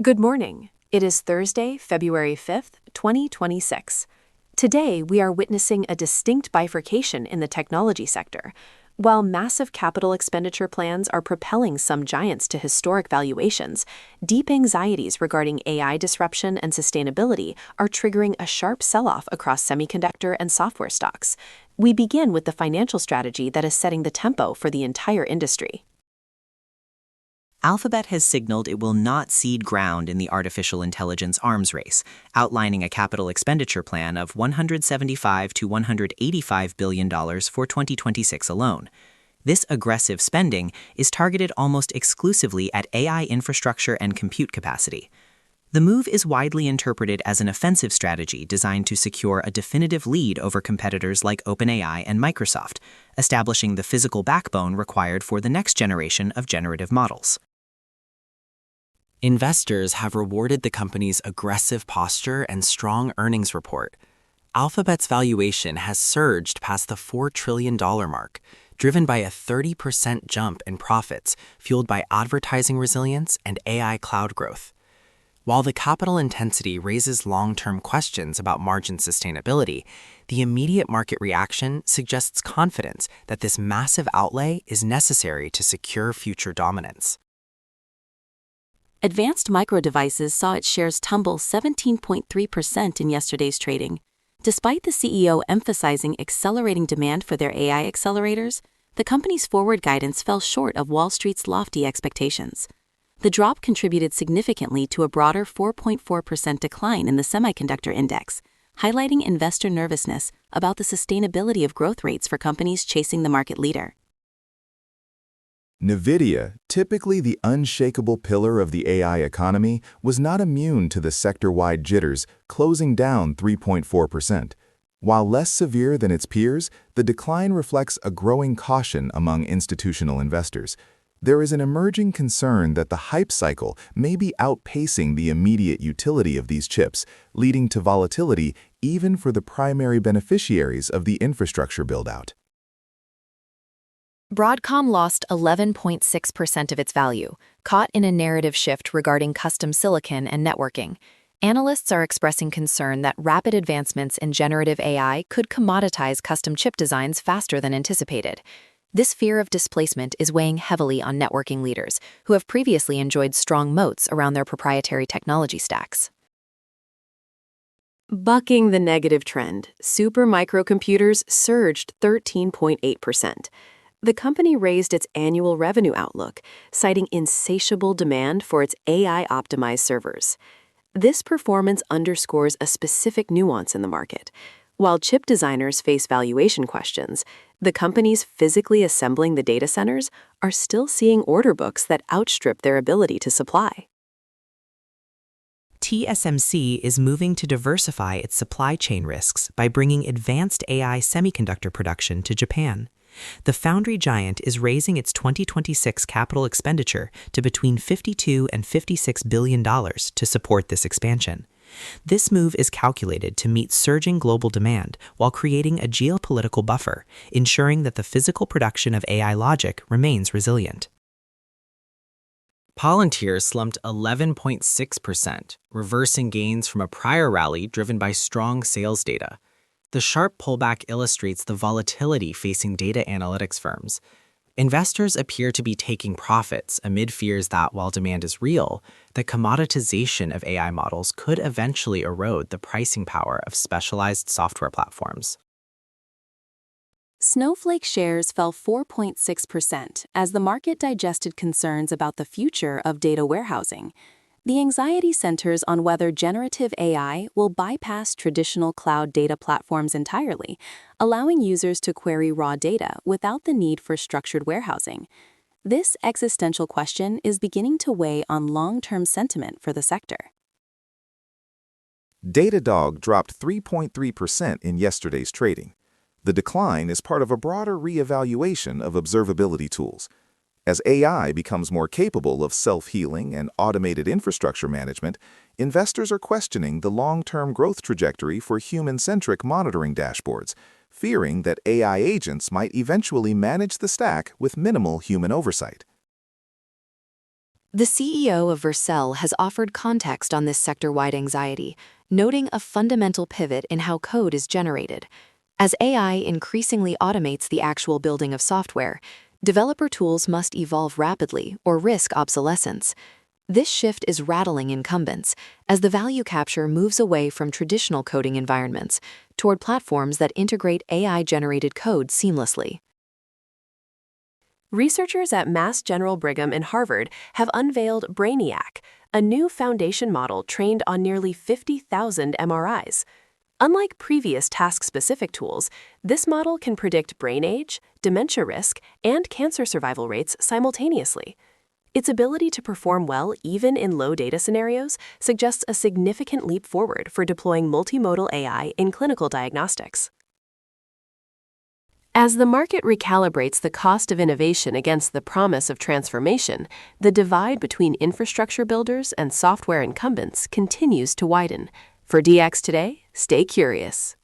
Good morning. It is Thursday, February 5th, 2026. Today, we are witnessing a distinct bifurcation in the technology sector. While massive capital expenditure plans are propelling some giants to historic valuations, deep anxieties regarding AI disruption and sustainability are triggering a sharp sell-off across semiconductor and software stocks. We begin with the financial strategy that is setting the tempo for the entire industry. Alphabet has signaled it will not cede ground in the artificial intelligence arms race, outlining a capital expenditure plan of $175 to $185 billion for 2026 alone. This aggressive spending is targeted almost exclusively at AI infrastructure and compute capacity. The move is widely interpreted as an offensive strategy designed to secure a definitive lead over competitors like OpenAI and Microsoft, establishing the physical backbone required for the next generation of generative models. Investors have rewarded the company's aggressive posture and strong earnings report. Alphabet's valuation has surged past the $4 trillion mark, driven by a 30% jump in profits fueled by advertising resilience and AI cloud growth. While the capital intensity raises long-term questions about margin sustainability, the immediate market reaction suggests confidence that this massive outlay is necessary to secure future dominance. Advanced Micro Devices saw its shares tumble 17.3% in yesterday's trading. Despite the CEO emphasizing accelerating demand for their AI accelerators, the company's forward guidance fell short of Wall Street's lofty expectations. The drop contributed significantly to a broader 4.4% decline in the semiconductor index, highlighting investor nervousness about the sustainability of growth rates for companies chasing the market leader. NVIDIA, typically the unshakable pillar of the AI economy, was not immune to the sector-wide jitters, closing down 3.4%. While less severe than its peers, the decline reflects a growing caution among institutional investors. There is an emerging concern that the hype cycle may be outpacing the immediate utility of these chips, leading to volatility even for the primary beneficiaries of the infrastructure build-out. Broadcom lost 11.6% of its value, caught in a narrative shift regarding custom silicon and networking. Analysts are expressing concern that rapid advancements in generative AI could commoditize custom chip designs faster than anticipated. This fear of displacement is weighing heavily on networking leaders, who have previously enjoyed strong moats around their proprietary technology stacks. Bucking the negative trend, Supermicro surged 13.8%. The company raised its annual revenue outlook, citing insatiable demand for its AI-optimized servers. This performance underscores a specific nuance in the market. While chip designers face valuation questions, the companies physically assembling the data centers are still seeing order books that outstrip their ability to supply. TSMC is moving to diversify its supply chain risks by bringing advanced AI semiconductor production to Japan. The foundry giant is raising its 2026 capital expenditure to between $52 and $56 billion to support this expansion. This move is calculated to meet surging global demand while creating a geopolitical buffer, ensuring that the physical production of AI logic remains resilient. Palantir slumped 11.6%, reversing gains from a prior rally driven by strong sales data. The sharp pullback illustrates the volatility facing data analytics firms. Investors appear to be taking profits amid fears that, while demand is real, the commoditization of AI models could eventually erode the pricing power of specialized software platforms. Snowflake shares fell 4.6% as the market digested concerns about the future of data warehousing. The anxiety centers on whether generative AI will bypass traditional cloud data platforms entirely, allowing users to query raw data without the need for structured warehousing. This existential question is beginning to weigh on long-term sentiment for the sector. Datadog dropped 3.3% in yesterday's trading. The decline is part of a broader reevaluation of observability tools. As AI becomes more capable of self-healing and automated infrastructure management, investors are questioning the long-term growth trajectory for human-centric monitoring dashboards, fearing that AI agents might eventually manage the stack with minimal human oversight. The CEO of Vercel has offered context on this sector-wide anxiety, noting a fundamental pivot in how code is generated. As AI increasingly automates the actual building of software, developer tools must evolve rapidly or risk obsolescence. This shift is rattling incumbents as the value capture moves away from traditional coding environments toward platforms that integrate AI-generated code seamlessly. Researchers at Mass General Brigham and Harvard have unveiled Brainiac, a new foundation model trained on nearly 50,000 MRIs. Unlike previous task-specific tools, this model can predict brain age, dementia risk, and cancer survival rates simultaneously. Its ability to perform well even in low data scenarios suggests a significant leap forward for deploying multimodal AI in clinical diagnostics. As the market recalibrates the cost of innovation against the promise of transformation, the divide between infrastructure builders and software incumbents continues to widen. For DX Today, stay curious.